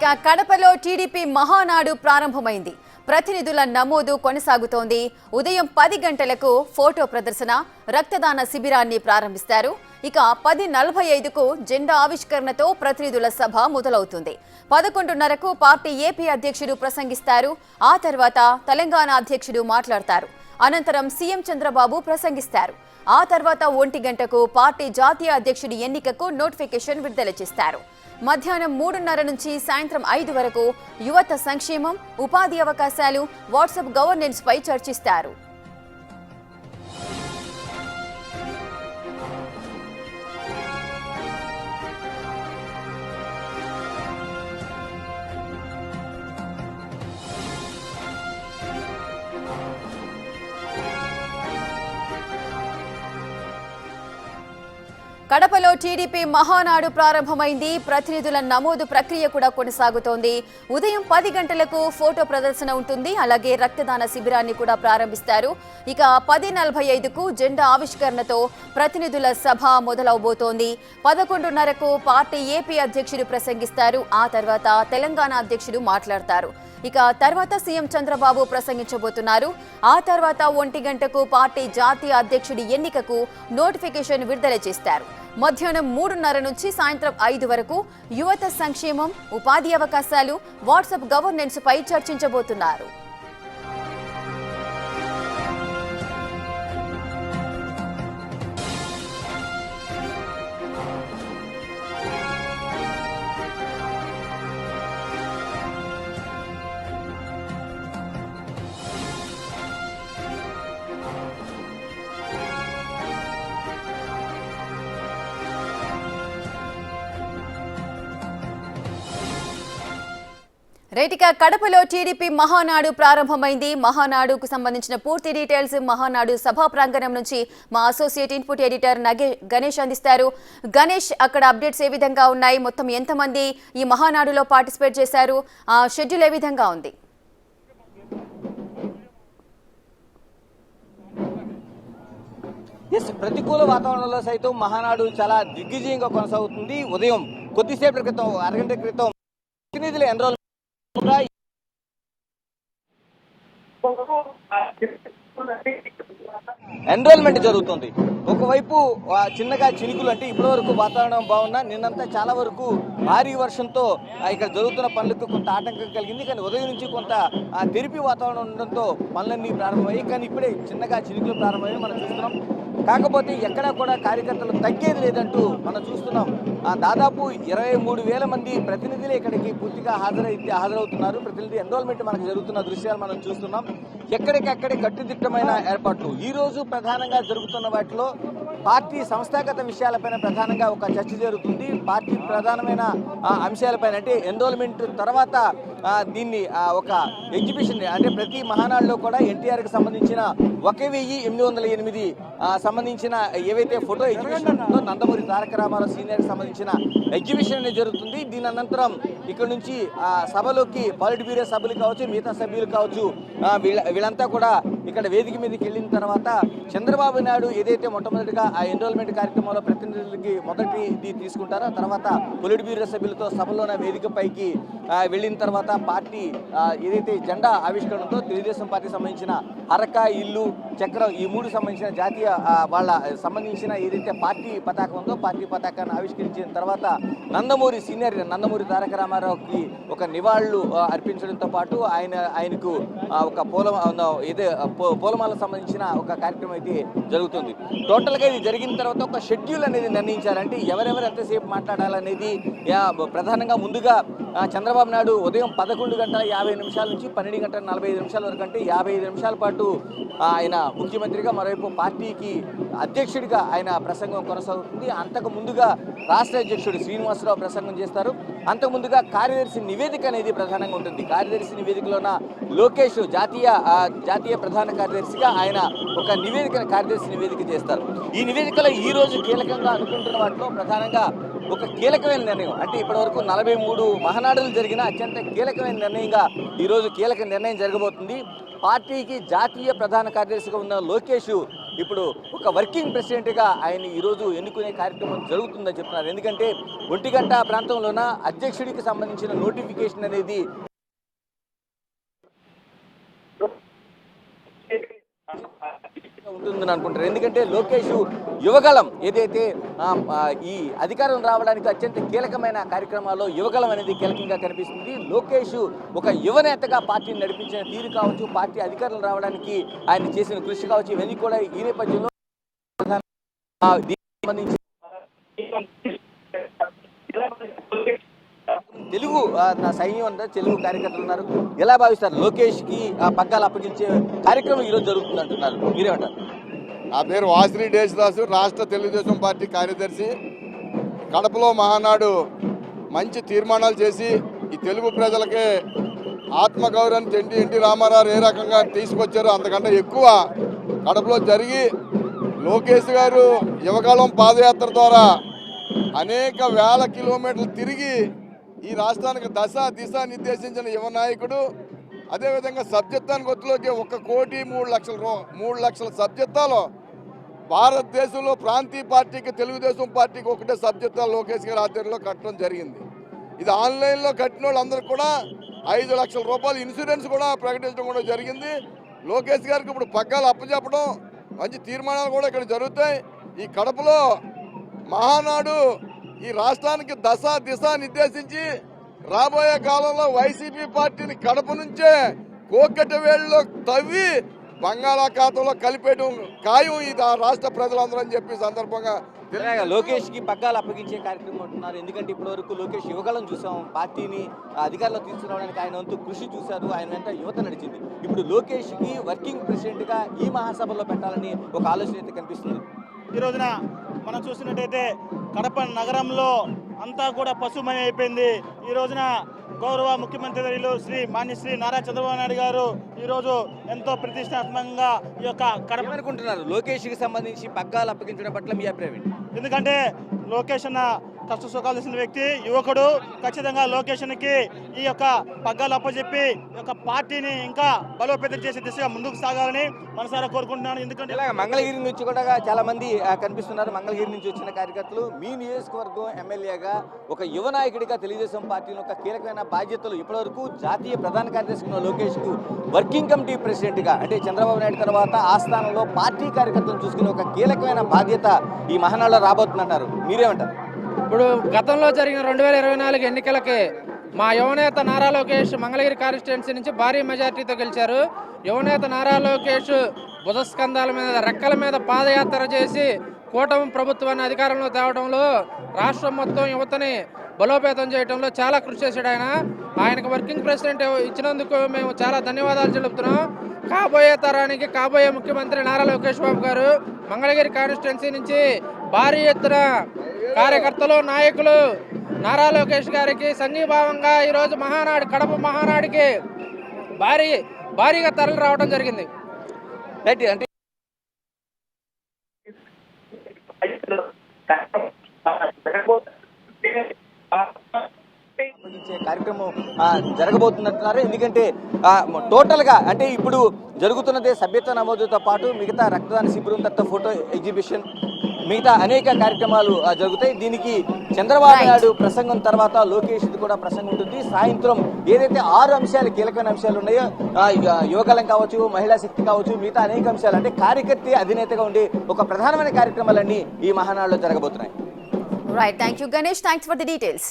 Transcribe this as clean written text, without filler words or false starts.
Right కడపలో TDP Mahanadu ప్రారంభమైంది. ప్రతినిధుల నమోదు కొనసాగుతోంది. ఉదయం 10 గంటలకు ఫోటో ప్రదర్శన, రక్తదాన శిబిరాన్ని ప్రారంభిస్తారు. ఇక 10:45కు జెండా ఆవిష్కరణతో ప్రతినిధుల సభ మొదలవుతుంది. 11:30కు పార్టీ ఏపీ అధ్యక్షుడు ప్రసంగిస్తారు. ఆ తర్వాత తెలంగాణ అధ్యక్షుడు మాట్లాడతారు. అనంతరం సీఎం చంద్రబాబు ప్రసంగిస్తారు. ఆ తర్వాత 1 గంటకు పార్టీ జాతీయ అధ్యక్షుడి ఎన్నికకు నోటిఫికేషన్ విడుదల చేస్తారు. మధ్యాహ్నం 3:30 నుంచి సాయంత్రం 5 వరకు యువత సంక్షేమం, ఉపాధి అవకాశాలు, వాట్సాప్ గవర్నెన్స్ పై చర్చిస్తారు. కడపలో టీడీపీ మహానాడు ప్రారంభమైంది. ప్రతినిధుల నమోదు ప్రక్రియ కూడా కొనసాగుతోంది. ఉదయం 10 గంటలకు ఫోటో ప్రదర్శన ఉంటుంది. అలాగే రక్తదాన శిబిరాన్ని కూడా ప్రారంభిస్తారు. ఇక 10:45కు జెండా ఆవిష్కరణతో ప్రతినిధుల సభ మొదలవబోతోంది. 11:30కు పార్టీ ఏపీ అధ్యక్షుడు ప్రసంగిస్తారు. ఆ తర్వాత తెలంగాణ అధ్యక్షుడు మాట్లాడతారు. ఇక తర్వాత సీఎం చంద్రబాబు ప్రసంగించబోతున్నారు. ఆ తర్వాత 1 గంటకు పార్టీ జాతీయ అధ్యక్షుడి ఎన్నికకు నోటిఫికేషన్ విడుదల చేస్తారు. మధ్యాహ్నం 3:30 నుంచి సాయంత్రం 5 వరకు యువత సంక్షేమం, ఉపాధి అవకాశాలు, వాట్సాప్ గవర్నెన్స్ పై చర్చించబోతున్నారు. రైట్ కడపలో టీడీపీ మహానాడు ప్రారంభమైంది. మహానాడుకు సంబంధించిన పూర్తి డీటెయిల్స్ మహానాడు సభా ప్రాంగణం నుంచి మా అసోసియేట్ ఇన్పుట్ ఎడిటర్ గణేష్ అందిస్తారు. గణేష్, అక్కడ అప్డేట్స్ ఏ విధంగా ఉన్నాయి? మొత్తం ఎంతమంది ఈ మహానాడులో పార్టిసిపేట్ చేశారు? షెడ్యూల్ ఏ విధంగా ఉంది? ప్రతికూల వాతావరణంలో సైతం మహానాడు చాలా దిగ్విజయంగా కొనసాగుతుంది. ఉదయం కొద్దిసేపటి క్రితం, అరగంట క్రితం ప్రతినిధుల ఎన్రోల్మెంట్ జరుగుతుంది. ఒకవైపు చిన్నగా చినుకులు, అంటే ఇప్పటి వరకు వాతావరణం బాగున్నా నిన్నంతా చాలా వరకు భారీ వర్షంతో ఇక్కడ జరుగుతున్న పనులకు కొంత ఆటంకం కలిగింది. కానీ ఉదయం నుంచి కొంత తెరిపి వాతావరణం ఉండడంతో పనులన్నీ ప్రారంభమయ్యాయి. కానీ ఇప్పుడే చిన్నగా చినుకులు ప్రారంభమయ్యాయి మనం చూస్తున్నాం. కాకపోతే ఎక్కడా కూడా కార్యకర్తలు తగ్గేది లేదంటూ మనం చూస్తున్నాం. దాదాపు 23,000 మంది ప్రతినిధులు ఇక్కడికి పూర్తిగా హాజరవుతున్నారు. ప్రతినిధి ఎన్రోల్మెంట్ మనకు జరుగుతున్న దృశ్యాలు మనం చూస్తున్నాం. ఎక్కడికక్కడే కట్టుదిట్టమైన ఏర్పాట్లు. ఈ రోజు ప్రధానంగా జరుగుతున్న వాటిలో పార్టీ సంస్థాగత విషయాలపైన ప్రధానంగా ఒక చర్చ జరుగుతుంది. పార్టీ ప్రధానమైన అంశాలపైన, అంటే ఎన్రోల్మెంట్ తర్వాత దీన్ని ఒక ఎగ్జిబిషన్, అంటే ప్రతి మహానాడులో కూడా ఎన్టీఆర్కి సంబంధించిన 1808 సంబంధించిన ఏవైతే ఫోటో ఎగ్జిబిషన్ ఉందో, నందమూరి తారక రామారావు సీనియర్కి సంబంధించిన ఎగ్జిబిషన్ అనేది జరుగుతుంది. దీని అనంతరం ఇక్కడ నుంచి సభలోకి పాలిట్ బ్యూరో సభ్యులు కావచ్చు, మిగతా సభ్యులు కావచ్చు, వీళ్ళంతా కూడా ఇక్కడ వేదిక మీదకి వెళ్ళిన తర్వాత చంద్రబాబు నాయుడు ఏదైతే మొట్టమొదటిగా ఆ ఎన్రోల్మెంట్ కార్యక్రమంలో ప్రతినిధులకి మొదటిది తీసుకుంటారో, తర్వాత పొలిట్ బ్యూరో సభ్యులతో సభలోన వేదికపైకి వెళ్ళిన తర్వాత పార్టీ ఏదైతే జెండా ఆవిష్కరణతో తెలుగుదేశం పార్టీ సంబంధించిన అరక, ఇల్లు, చక్రం, ఈ 3 సంబంధించిన జాతీయ వాళ్ళ సంబంధించిన ఏదైతే పార్టీ పతాకం ఉందో, పార్టీ పతాకాన్ని ఆవిష్కరించిన తర్వాత నందమూరి సీనియర్ నందమూరి తారక రామారావుకి ఒక నివాళులు అర్పించడంతో పాటు ఆయనకు ఒక పూలమాలకు సంబంధించిన ఒక కార్యక్రమం అయితే జరుగుతుంది. టోటల్గా ఇది జరిగిన తర్వాత ఒక షెడ్యూల్ అనేది నిర్ణయించారంటే ఎవరెవరు ఎంతసేపు మాట్లాడాలనేది ప్రధానంగా ముందుగా చంద్రబాబు నాయుడు ఉదయం 11:50 నుంచి 12:45 వరకు, అంటే 55 నిమిషాల పాటు ఆయన ముఖ్యమంత్రిగా, మరోవైపు పార్టీకి అధ్యక్షుడిగా ఆయన ప్రసంగం కొనసాగుతుంది. అంతకు ముందుగా రాష్ట్ర అధ్యక్షుడు శ్రీనివాసరావు ప్రసంగం చేస్తారు. అంతకు ముందుగా కార్యదర్శి నివేదిక అనేది ప్రధానంగా ఉంటుంది. కార్యదర్శి నివేదికలోన లోకేష్ జాతీయ ప్రధాన కార్యదర్శిగా ఆయన ఒక కార్యదర్శి నివేదిక చేస్తారు. ఈ నివేదికలో ఈ రోజు కీలకంగా అనుకుంటున్న వాటిలో ప్రధానంగా ఒక కీలకమైన నిర్ణయం, అంటే ఇప్పటివరకు 43 మహానాడులు జరిగిన అత్యంత కీలకమైన నిర్ణయంగా ఈరోజు కీలక నిర్ణయం జరగబోతుంది. పార్టీకి జాతీయ ప్రధాన కార్యదర్శిగా ఉన్న లోకేష్ ఇప్పుడు ఒక వర్కింగ్ ప్రెసిడెంట్గా ఆయన ఈరోజు ఎన్నుకునే కార్యక్రమం జరుగుతుందని చెప్తున్నారు. ఎందుకంటే 1 గంట ప్రాంతంలోన అధ్యక్షుడికి సంబంధించిన నోటిఫికేషన్ అనేది ఉంటుందని అనుకుంటారు. ఎందుకంటే లోకేష్ యువగళం ఏదైతే ఈ అధికారం రావడానికి అత్యంత కీలకమైన కార్యక్రమాల్లో యువగళం అనేది కీలకంగా కనిపిస్తుంది. లోకేష్ ఒక యువనేతగా పార్టీని నడిపించిన తీరు కావచ్చు, పార్టీ అధికారం రావడానికి ఆయన చేసిన కృషి కావచ్చు, ఇవన్నీ కూడా ఈ నేపథ్యంలో దీనికి సంబంధించి తెలుగు సైన్యం అంటారు, తెలుగు కార్యకర్తలు ఉన్నారు. ఎలా భావిస్తారు లోకేష్ కి పగ్గాలు అప్పగించే కార్యక్రమం ఈరోజు జరుగుతుంది అంటున్నారు, మీరేమంటారు? నా పేరు వాసిరెడ్డి దేశదాసు, రాష్ట్ర తెలుగుదేశం పార్టీ కార్యదర్శి. కడపలో మహానాడు మంచి తీర్మానాలు చేసి ఈ తెలుగు ప్రజలకే ఆత్మగౌరవాన్ని ఎన్టీ రామారావు ఏ రకంగా తీసుకొచ్చారో అంతకంటే ఎక్కువ కడపలో జరిగి లోకేష్ గారు యువకాలం పాదయాత్ర ద్వారా అనేక వేల కిలోమీటర్లు తిరిగి ఈ రాష్ట్రానికి దిశ నిర్దేశించిన యువ నాయకుడు. అదేవిధంగా సభ్యత్వానికి ఒత్తులోకి 1,03,00,000 సభ్యత్వాలు భారతదేశంలో ప్రాంతీయ పార్టీకి తెలుగుదేశం పార్టీకి ఒకటే సభ్యత్వాలు లోకేష్ గారి ఆధ్వర్యంలో కట్టడం జరిగింది. ఇది ఆన్లైన్లో కట్టిన వాళ్ళందరికీ కూడా 5 లక్షల రూపాయలు ఇన్సూరెన్స్ కూడా ప్రకటించడం కూడా జరిగింది. లోకేష్ గారికి ఇప్పుడు పగ్గాలు అప్పచెప్పడం, మంచి తీర్మానాలు కూడా ఇక్కడ జరుగుతాయి. ఈ కడపలో మహానాడు ఈ రాష్ట్రానికి దిశ నిర్దేశించి రాబోయే కాలంలో వైసీపీ పార్టీని కడప నుంచే కోకెట వేళ్ళలో తవ్వి బంగాళాఖాతంలో కలిపేయడం ఖాయం ఈ రాష్ట్ర ప్రజలందరూ అని చెప్పి సందర్భంగా లోకేష్ కి పగ్గాలు అప్పగించే కార్యక్రమం అంటున్నారు. ఎందుకంటే ఇప్పటి వరకు లోకేష్ యువగలం చూసాం, పార్టీని అధికారంలో తీసుకురావడానికి ఆయన వంతు కృషి చూశారు, ఆయన వెంట యువత నడిచింది. ఇప్పుడు లోకేష్ కి వర్కింగ్ ప్రెసిడెంట్ గా ఈ మహాసభలో పెట్టాలని ఒక ఆలోచన అయితే కనిపిస్తుంది. ఈ రోజున మనం చూసినట్టయితే కడప నగరంలో అంతా కూడా పశుమయం అయిపోయింది. ఈ రోజున గౌరవ ముఖ్యమంత్రి వర్యులు మాన్యశ్రీ నారా చంద్రబాబు నాయుడు గారు ఈరోజు ఎంతో ప్రతిష్టాత్మకంగా ఈ యొక్క కడప అనుకుంటున్నారు. లోకేష్ కి సంబంధించి పగ్గాలు అప్పగించడం పట్ల మీ అభిప్రాయం? ఎందుకంటే లోకేష్ అన్న కష్ట సుఖాలు చేసిన వ్యక్తి, యువకుడు. ఖచ్చితంగా లోకేష్కి ఈ యొక్క పగ్గాలు అప్పచెప్పి ఈ యొక్క పార్టీని ఇంకా బలోపేతం చేసే దిశగా ముందుకు సాగాలని మనసారా కోరుకుంటున్నాను. ఎందుకంటే మంగళగిరి నుంచి కూడా చాలా మంది కనిపిస్తున్నారు. మంగళగిరి నుంచి వచ్చిన కార్యకర్తలు మీ నియోజకవర్గం ఎమ్మెల్యేగా ఒక యువ నాయకుడిగా తెలుగుదేశం పార్టీలో ఒక కీలకమైన బాధ్యతలు ఇప్పటివరకు జాతీయ ప్రధాన కార్యదర్శి ఉన్న లోకేష్ కు వర్కింగ్ కమిటీ ప్రెసిడెంట్ గా అంటే చంద్రబాబు నాయుడు తర్వాత ఆ స్థానంలో పార్టీ కార్యకర్తలను చూసుకునే ఒక కీలకమైన బాధ్యత ఈ మహానాడులో రాబోతుందంటారు, మీరేమంటారు? ఇప్పుడు గతంలో జరిగిన 2024 ఎన్నికలకి మా యువనేత నారా లోకేష్ మంగళగిరి కాన్స్టిట్యున్సీ నుంచి భారీ మెజార్టీతో గెలిచారు. యువనేత నారా లోకేష్ భుజస్కంధాల మీద రెక్కల మీద పాదయాత్ర చేసి కూటమి ప్రభుత్వాన్ని అధికారంలో తేవడంలో రాష్ట్రం మొత్తం యువతని బలోపేతం చేయడంలో చాలా కృషి చేశాడు. ఆయనకు వర్కింగ్ ప్రెసిడెంట్ ఇచ్చినందుకు మేము చాలా ధన్యవాదాలు తెలుపుతున్నాం. కాబోయే తరానికి కాబోయే ముఖ్యమంత్రి నారా లోకేష్ బాబు గారు మంగళగిరి కాన్స్టిట్యున్సీ నుంచి భారీ ఎత్తున కార్యకర్తలు, నాయకులు నారా లోకేష్ గారికి సంఘీభావంగా ఈరోజు మహానాడు కడప మహానాడికి భారీగా తరలి రావడం జరిగింది. అంటే కార్యక్రమం జరగబోతున్నట్టున్నారు. ఎందుకంటే టోటల్ గా అంటే ఇప్పుడు జరుగుతున్నదే సభ్యత్వ నమోదుతో పాటు మిగతా రక్తదాన శిబిరం, తర్వాత ఫోటో ఎగ్జిబిషన్, మిగతా అనేక కార్యక్రమాలు జరుగుతాయి. దీనికి చంద్రబాబు నాయుడు ప్రసంగం తర్వాత లోకేష్ కూడా ప్రసంగం ఉంటుంది. సాయంత్రం ఏదైతే 6 అంశాలు కీలకమైన అంశాలు ఉన్నాయో, యువకాలం కావచ్చు, మహిళా శక్తి కావచ్చు, మిగతా అనేక అంశాలు అంటే కార్యకర్త అధినేతగా ఉండే ఒక ప్రధానమైన కార్యక్రమాలన్నీ ఈ మహానాడులో జరగబోతున్నాయి. Right, thank you Ganesh, thanks for the details.